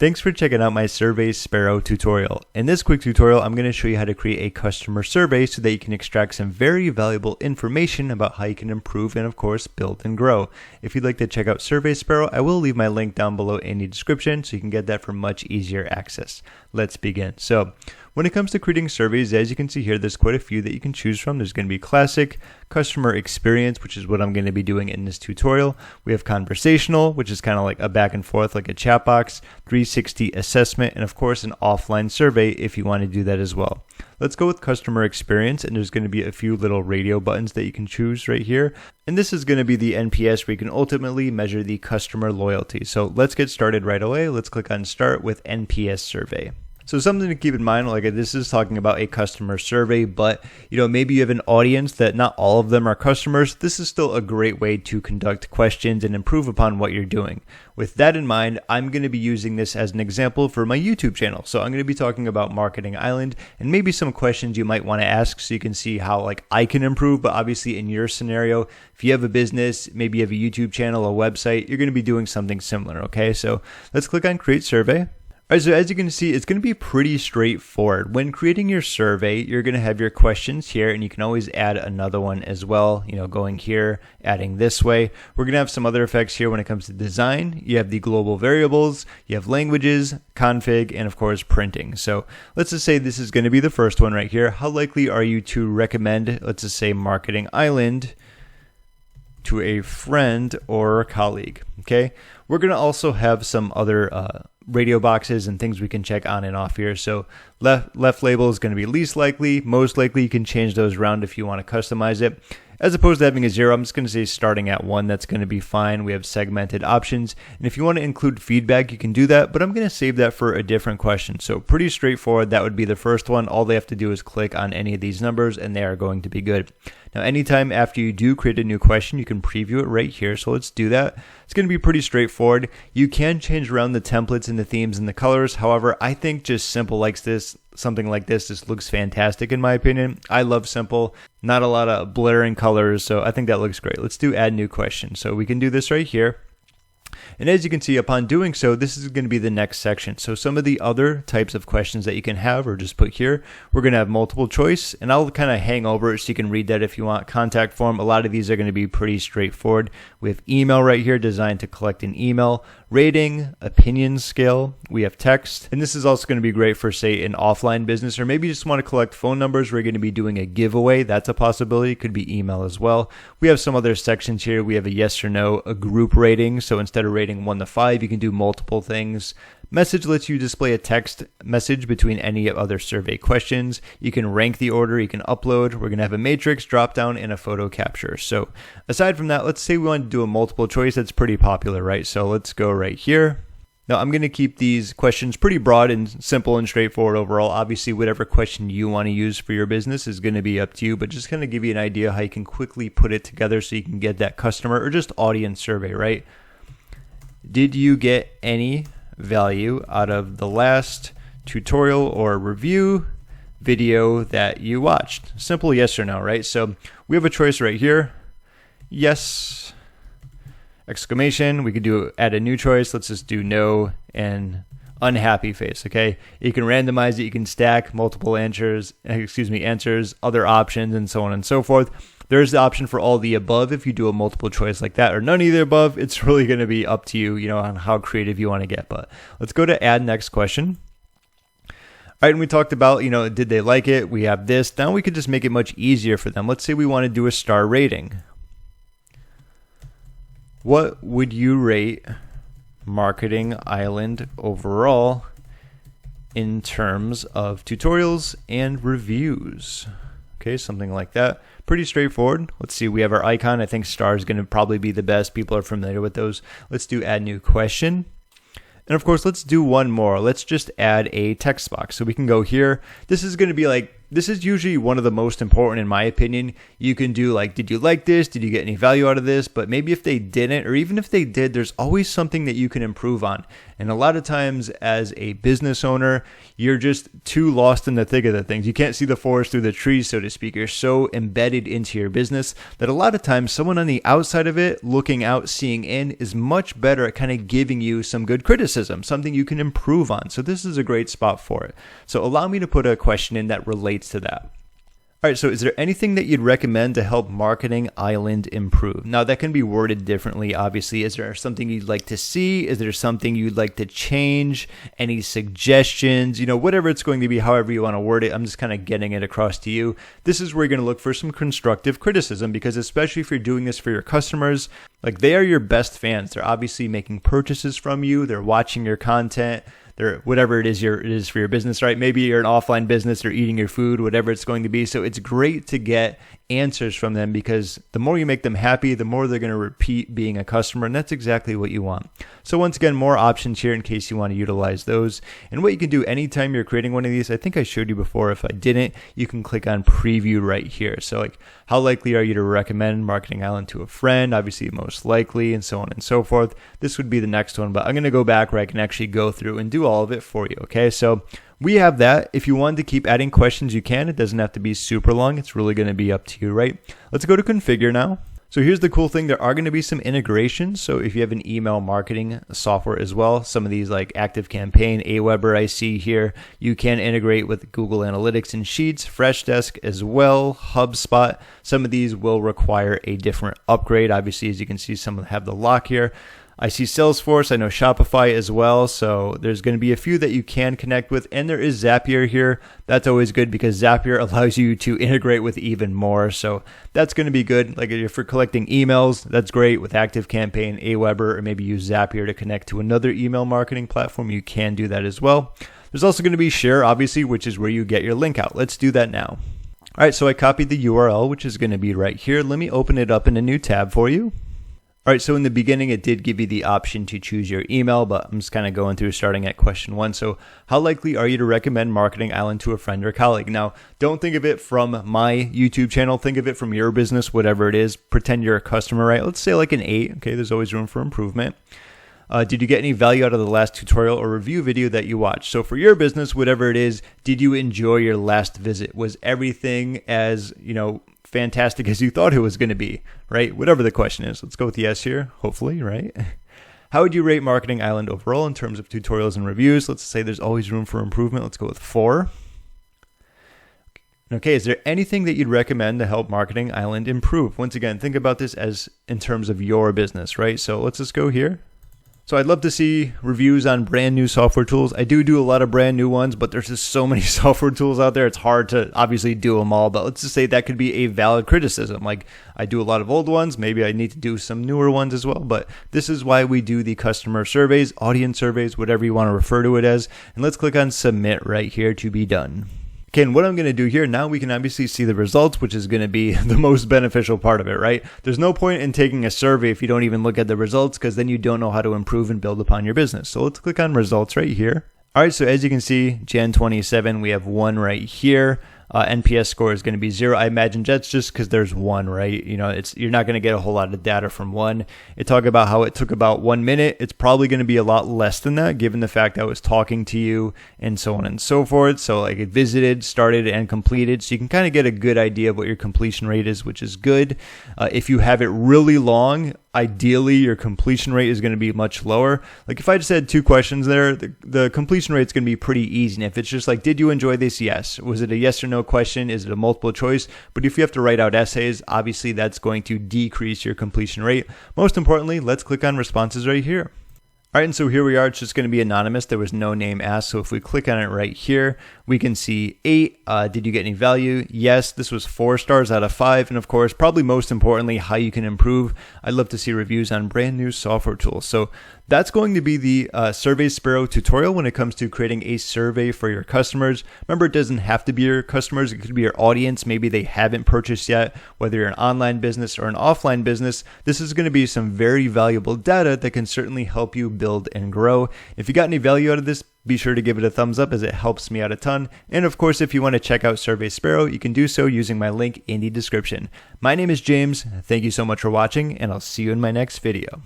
Thanks for checking out my SurveySparrow tutorial. In this quick tutorial, I'm going to show you how to create a customer survey so that you can extract some very valuable information about how you can improve and of course build and grow. If you'd like to check out SurveySparrow, I will leave my link down below in the description so you can get that for much easier access. Let's begin. So when it comes to creating surveys, as you can see here, there's quite a few that you can choose from. There's going to be classic, customer experience, which is what I'm going to be doing in this tutorial. We have conversational, which is kind of like a back and forth, like a chat box, 360 assessment, and of course an offline survey if you want to do that as well. Let's go with customer experience, and there's going to be a few little radio buttons that you can choose right here. And this is going to be the NPS where you can ultimately measure the customer loyalty. So let's get started right away. Let's click on start with NPS survey. So something to keep in mind, like this is talking about a customer survey, but maybe you have an audience that not all of them are customers. This is still a great way to conduct questions and improve upon what you're doing. With that in mind, I'm going to be using this as an example for my YouTube channel. So I'm going to be talking about Marketing Island and maybe some questions you might want to ask so you can see how I can improve. But obviously in your scenario, if you have a business, maybe you have a YouTube channel, a website, you're going to be doing something similar. Okay, so let's click on create survey. All right, so as you can see, it's going to be pretty straightforward. When creating your survey, you're going to have your questions here, and you can always add another one as well, going here, adding this way. We're going to have some other effects here when it comes to design. You have the global variables, you have languages, config, and of course printing. So let's just say this is going to be the first one right here. How likely are you to recommend, let's just say Marketing Island, to a friend or colleague? Okay, we're going to also have some other radio boxes and things we can check on and off here. So left label is going to be least likely, most likely. You can change those around if you want to customize it. As opposed to having a 0, I'm just going to say starting at 1. That's going to be fine. We have segmented options. And if you want to include feedback, you can do that, but I'm going to save that for a different question. So pretty straightforward. That would be the first one. All they have to do is click on any of these numbers and they are going to be good. Now, anytime after you do create a new question, you can preview it right here. So let's do that. It's going to be pretty straightforward. You can change around the templates and the themes and the colors. However, I think just simple like this, something like this, just looks fantastic in my opinion. I love simple, not a lot of blaring colors. So I think that looks great. Let's do add new question. So we can do this right here. And as you can see, upon doing so, this is going to be the next section. So some of the other types of questions that you can have or just put here, we're going to have multiple choice, and I'll kind of hang over it so you can read that if you want. Contact form, a lot of these are going to be pretty straightforward. We have email right here, designed to collect an email. Rating, opinion scale, we have text, and this is also going to be great for, say, an offline business, or maybe you just want to collect phone numbers. We're going to be doing a giveaway. That's a possibility. It could be email as well. We have some other sections here. We have a yes or no, a group rating. So instead of rating 1 to 5, you can do multiple things. Message lets you display a text message between any other survey questions. You can rank the order, you can upload. We're going to have a matrix, drop down, and a photo capture. So aside from that, let's say we want to do a multiple choice. That's pretty popular, right? So let's go right here. Now I'm going to keep these questions pretty broad and simple and straightforward overall. Obviously, whatever question you want to use for your business is going to be up to you, but just kind of give you an idea how you can quickly put it together so you can get that customer or just audience survey, right? Did you get any value out of the last tutorial or review video that you watched? Simple yes or no, right? So we have a choice right here. Yes, exclamation. We could do add a new choice. Let's just do no and unhappy face. Okay, you can randomize it. You can stack multiple answers, other options, and so on and so forth. There's the option for all the above if you do a multiple choice like that, or none of the above. It's really going to be up to you, on how creative you want to get. But let's go to add next question. All right, and we talked about, did they like it? We have this. Now we could just make it much easier for them. Let's say we want to do a star rating. What would you rate Marketing Island overall in terms of tutorials and reviews? Okay, something like that. Pretty straightforward. Let's see, we have our icon. I think star is going to probably be the best. People are familiar with those. Let's do add new question. And of course, let's do one more. Let's just add a text box. So we can go here. This is going to be this is usually one of the most important in my opinion. You can do did you like this? Did you get any value out of this? But maybe if they didn't, or even if they did, there's always something that you can improve on. And a lot of times as a business owner, you're just too lost in the thick of the things. You can't see the forest through the trees, so to speak. You're so embedded into your business that a lot of times someone on the outside of it, looking out, seeing in, is much better at kind of giving you some good criticism, something you can improve on. So this is a great spot for it. So allow me to put a question in that relates to that. All right, so is there anything that you'd recommend to help Marketing Island improve? Now, that can be worded differently, obviously. Is there something you'd like to see? Is there something you'd like to change? Any suggestions? Whatever it's going to be, however you want to word it, I'm just kind of getting it across to you. This is where you're going to look for some constructive criticism, because especially if you're doing this for your customers, like, they are your best fans. They're obviously making purchases from you. They're watching your content. Whatever it is for your business, right? Maybe you're an offline business, they're eating your food, whatever it's going to be. So it's great to get answers from them, because the more you make them happy, the more they're going to repeat being a customer, and that's exactly what you want. So once again, more options here in case you want to utilize those. And what you can do anytime you're creating one of these, I think I showed you before. If I didn't, you can click on preview right here. So like, how likely are you to recommend Marketing Island to a friend? Obviously, most likely, and so on and so forth. This would be the next one, but I'm going to go back where I can actually go through and do all of it for you. Okay, so we have that. If you want to keep adding questions, you can. It doesn't have to be super long. It's really going to be up to you, right? Let's go to configure now. So here's the cool thing. There are going to be some integrations. So if you have an email marketing software as well, some of these like ActiveCampaign, Aweber I see here, you can integrate with Google Analytics and Sheets, Freshdesk as well, HubSpot. Some of these will require a different upgrade. Obviously, as you can see, some have the lock here. I see Salesforce, I know Shopify as well, so there's going to be a few that you can connect with, and there is Zapier here. That's always good because Zapier allows you to integrate with even more, so that's going to be good. Like if you're collecting emails, that's great with ActiveCampaign, Aweber, or maybe use Zapier to connect to another email marketing platform. You can do that as well. There's also going to be Share, obviously, which is where you get your link out. Let's do that now. All right, so I copied the URL, which is going to be right here. Let me open it up in a new tab for you. All right, so in the beginning, it did give you the option to choose your email, but I'm just kind of going through starting at question 1. So how likely are you to recommend Marketing Island to a friend or colleague? Now, don't think of it from my YouTube channel. Think of it from your business, whatever it is. Pretend you're a customer, right? Let's say like an 8. Okay, there's always room for improvement. Did you get any value out of the last tutorial or review video that you watched? So for your business, whatever it is, did you enjoy your last visit? Was everything as, fantastic as you thought it was going to be, right? Whatever the question is. Let's go with yes here, hopefully, right? How would you rate Marketing Island overall in terms of tutorials and reviews? Let's say there's always room for improvement. Let's go with 4. Okay, is there anything that you'd recommend to help Marketing Island improve? Once again, think about this as in terms of your business, right? So let's just go here. So I'd love to see reviews on brand new software tools. I do a lot of brand new ones, but there's just so many software tools out there. It's hard to obviously do them all, but let's just say that could be a valid criticism. Like I do a lot of old ones. Maybe I need to do some newer ones as well, but this is why we do the customer surveys, audience surveys, whatever you want to refer to it as. And let's click on submit right here to be done. Okay, and what I'm going to do here, now we can obviously see the results, which is going to be the most beneficial part of it, right? There's no point in taking a survey if you don't even look at the results, because then you don't know how to improve and build upon your business. So let's click on results right here. All right, so as you can see, Jan 27, we have 1 right here. NPS score is going to be 0. I imagine that's just because there's 1, right? You're not going to get a whole lot of data from 1. It talked about how it took about 1 minute. It's probably going to be a lot less than that, given the fact I was talking to you and so on and so forth. So like it visited, started, and completed. So you can kind of get a good idea of what your completion rate is, which is good. If you have it really long, ideally your completion rate is going to be much lower. Like if I just had 2 questions there, the completion rate is going to be pretty easy. And if it's just like, did you enjoy this? Yes. Was it a yes or no question? Is it a multiple choice? But if you have to write out essays, obviously that's going to decrease your completion rate. Most importantly, let's click on responses right here. All right, and so here we are. It's just going to be anonymous. There was no name asked. So if we click on it right here, we can see 8. Did you get any value? Yes, this was 4 stars out of 5. And of course, probably most importantly, how you can improve. I'd love to see reviews on brand new software tools. So that's going to be the SurveySparrow tutorial when it comes to creating a survey for your customers. Remember, it doesn't have to be your customers. It could be your audience. Maybe they haven't purchased yet, whether you're an online business or an offline business. This is going to be some very valuable data that can certainly help you build and grow. If you got any value out of this, be sure to give it a thumbs up as it helps me out a ton. And of course, if you want to check out SurveySparrow, you can do so using my link in the description. My name is James. Thank you so much for watching, and I'll see you in my next video.